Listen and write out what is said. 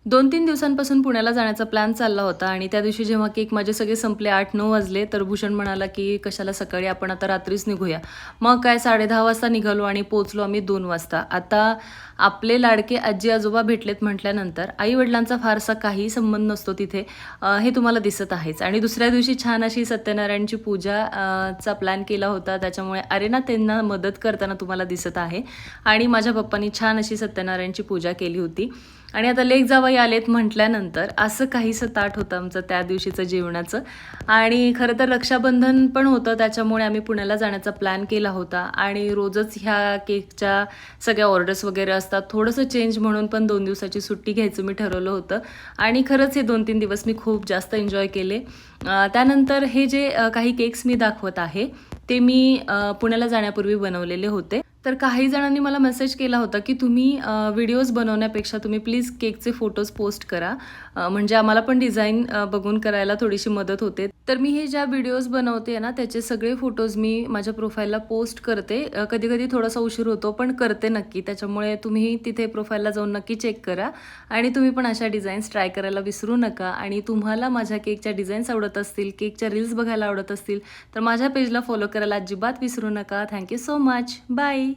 2-3 दिवसांपासून पुण्याला जाण्याचा प्लॅन चालला होता आणि त्या दिवशी जेव्हा केक माझे सगळे संपले 8-9 वाजले, तर भूषण म्हणाला, की "कशाला सकाळी, आपण आता रात्रीच निघूया." मग काय 10:30 वाजता निघालो आणि पोहोचलो आम्ही 2 वाजता. आता आपले लाडके आजी-आजोबा भेटलेत म्हटल्यानंतर आई-वडिलांचा फारसा काही संबंध नसतो तिथे. हे तुम्हाला दिसत आहेच. आणि दुसऱ्या दिवशी छान अशी सत्यनारायणची पूजा चा प्लॅन केला होता. त्याच्यामुळे अरेना त्यांना मदत करताना तुम्हाला दिसत आहे. आणि माझ्या पप्पांनी छान अशी सत्यनारायणची पूजा केली होती. आणि आता लेक जावई आलेत म्हटल्यानंतर असं काहीसं ताट होतं आमचं त्या दिवशीचं जेवणाचं. आणि खरं तर रक्षाबंधन पण होतं, त्याच्यामुळे आम्ही पुण्याला जाण्याचा प्लॅन केला होता. आणि रोजच ह्या केकच्या सगळ्या ऑर्डर्स वगैरे असतात. थोडंसं चेंज म्हणून पण 2 दिवसाची सुट्टी घ्यायचं मी ठरवलं होतं. आणि खरंच हे 2-3 दिवस मी खूप जास्त एन्जॉय केले. त्यानंतर हे जे काही केक्स मी दाखवत आहे, ते मी पुण्याला जाण्यापूर्वी बनवलेले होते. तर काही जणांनी मला मेसेज केला होता, की तुम्ही व्हिडिओज बनवण्यापेक्षा तुम्ही प्लीज केकचे फोटोज पोस्ट करा. म्हणजे आम्हाला पण डिझाईन बघून करायला थोडीशी मदत होते. तर मी हे ज्या व्हिडिओज बनवते ना, त्याचे सगळे फोटोज मी माझ्या प्रोफाईलला पोस्ट करते. कधी-कधी थोडासा उशीर होतो, पण करते नक्की. त्याच्यामुळे तुम्ही तिथे प्रोफाईलला जाऊन नक्की चेक करा. आणि तुम्ही पण अशा डिझाईन्स ट्राय करायला विसरू नका. आणि तुम्हाला माझ्या केकच्या डिझाईन्स आवडत असतील, केकच्या रील्स बघायला आवडत असतील, तर माझ्या पेजला फॉलो करायला अजिबात विसरू नका. Thank you so much. Bye.